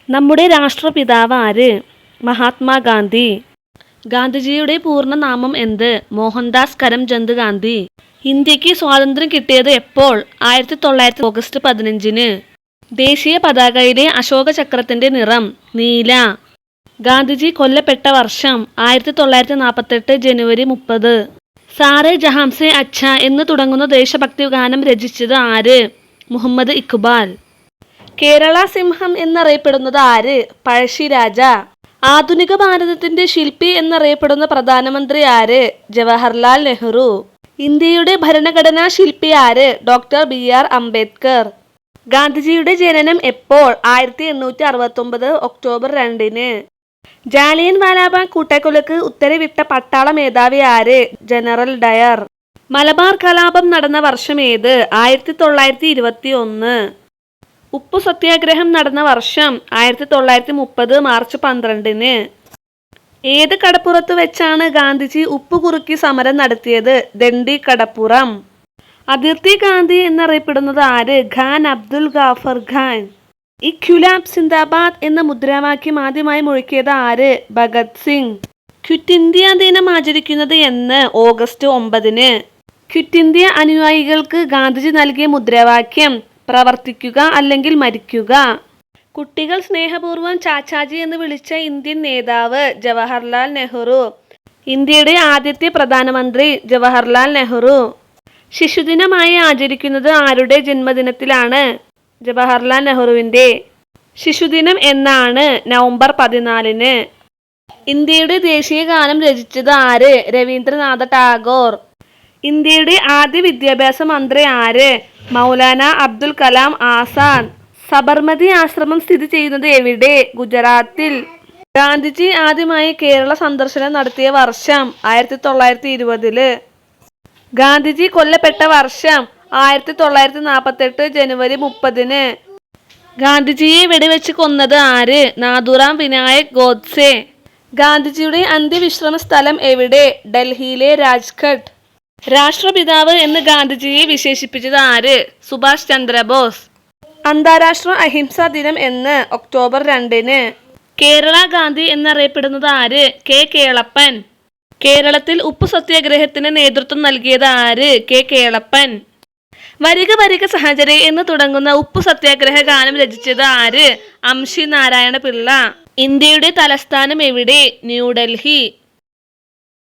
നമ്മുടെ രാഷ്ട്രപിതാവ് ആര്? മഹാത്മാഗാന്ധി. ഗാന്ധിജിയുടെ പൂർണ്ണനാമം എന്ത്? മോഹൻദാസ് കരംചന്ദ് ഗാന്ധി. ഇന്ത്യക്ക് സ്വാതന്ത്ര്യം കിട്ടിയത് എപ്പോൾ? 1900 ഓഗസ്റ്റ് 15-ന്. ദേശീയ പതാകയിലെ അശോക ചക്രത്തിന്റെ നിറം നീല. ഗാന്ധിജി കൊല്ലപ്പെട്ട വർഷം 1948 ജനുവരി 30. സാറേ ജഹാംസെ അച്ഛ എന്ന് തുടങ്ങുന്ന ദേശഭക്തി ഗാനം രചിച്ചത് ആര്? മുഹമ്മദ് ഇഖ്ബാൽ. കേരള സിംഹം എന്നറിയപ്പെടുന്നത് ആര്? പഴശ്ശിരാജ. ആധുനിക ഭാരതത്തിന്റെ ശില്പി എന്നറിയപ്പെടുന്ന പ്രധാനമന്ത്രി ആര്? ജവഹർലാൽ നെഹ്റു. ഇന്ത്യയുടെ ഭരണഘടനാ ശില്പി ആര്? Doctor BR Ambedkar. ഗാന്ധിജിയുടെ ജനനം എപ്പോൾ? 1869 ഒക്ടോബർ 2-ന്. ജാലിയൻ വാലാബാഗ് കൂട്ടക്കൊലക്ക് ഉത്തരവിട്ട പട്ടാള മേധാവി ആര്? General Dyer. മലബാർ കലാപം നടന്ന വർഷം ഏത്? 1921. ഉപ്പു സത്യാഗ്രഹം നടന്ന വർഷം 1930 മാർച്ച് 12-ന്. ഏത് കടപ്പുറത്ത് വെച്ചാണ് ഗാന്ധിജി ഉപ്പ് കുറുക്കി സമരം നടത്തിയത്? ദണ്ഡി കടപ്പുറം. അതിർത്തി ഗാന്ധി എന്നറിയപ്പെടുന്നത് ആര്? ഖാൻ അബ്ദുൽ ഗാഫർ ഖാൻ. ഇഖ്വിലാബ് സിന്ദാബാദ് എന്ന മുദ്രാവാക്യം ആദ്യമായി മുഴക്കിയത് ആര്? ഭഗത് സിംഗ്. ക്വിറ്റ് ഇന്ത്യ ദിനം ആചരിക്കുന്നത് എന്ന്? ഓഗസ്റ്റ് 9-ന്. ക്വിറ്റ് ഇന്ത്യ അനുയായികൾക്ക് ഗാന്ധിജി നൽകിയ മുദ്രാവാക്യം? പ്രവർത്തിക്കുക അല്ലെങ്കിൽ മരിക്കുക. കുട്ടികൾ സ്നേഹപൂർവ്വം ചാച്ചാജി എന്ന് വിളിച്ച ഇന്ത്യൻ നേതാവ്? ജവഹർലാൽ നെഹ്റു. ഇന്ത്യയുടെ ആദ്യത്തെ പ്രധാനമന്ത്രി? ജവഹർലാൽ നെഹ്റു. ശിശുദിനമായി ആചരിക്കുന്നത് ആരുടെ ജന്മദിനത്തിലാണ്? ജവഹർലാൽ നെഹ്റുവിൻ്റെ. ശിശുദിനം എന്നാണ്? നവംബർ 14-ന്. ഇന്ത്യയുടെ ദേശീയ ഗാനം രചിച്ചത് ആര്? രവീന്ദ്രനാഥ ടാഗോർ. ഇന്ത്യയുടെ ആദ്യ വിദ്യാഭ്യാസ മന്ത്രി ആര്? മൗലാന അബ്ദുൽ കലാം ആസാദ്. സബർമതി ആശ്രമം സ്ഥിതി ചെയ്യുന്നത് എവിടെ? ഗുജറാത്തിൽ. ഗാന്ധിജി ആദ്യമായി കേരള സന്ദർശനം നടത്തിയ വർഷം? 1920-ല്. ഗാന്ധിജി കൊല്ലപ്പെട്ട വർഷം? 1948 ജനുവരി 30-ന്. ഗാന്ധിജിയെ വെടിവെച്ച് കൊന്നത് ആര്? നാഥുറാം വിനായക് ഗോഡ്സെ. ഗാന്ധിജിയുടെ അന്ത്യവിശ്രമ സ്ഥലം എവിടെ? ഡൽഹിയിലെ രാജ്ഘട്ട്. രാഷ്ട്രപിതാവ് എന്ന് ഗാന്ധിജിയെ വിശേഷിപ്പിച്ചത് ആര്? സുഭാഷ് ചന്ദ്രബോസ്. അന്താരാഷ്ട്ര അഹിംസാ ദിനം എന്ന്? ഒക്ടോബർ 2-ന്. കേരള ഗാന്ധി എന്നറിയപ്പെടുന്നത് ആര്? കെ കേളപ്പൻ. കേരളത്തിൽ ഉപ്പു സത്യാഗ്രഹത്തിന് നേതൃത്വം നൽകിയത് ആര്? കെ കേളപ്പൻ. വരിക വരിക സഹചരേ എന്ന് തുടങ്ങുന്ന ഉപ്പു സത്യാഗ്രഹ ഗാനം രചിച്ചത് ആര്? അംശി നാരായണ പിള്ള. ഇന്ത്യയുടെ തലസ്ഥാനം എവിടെ? ന്യൂഡൽഹി.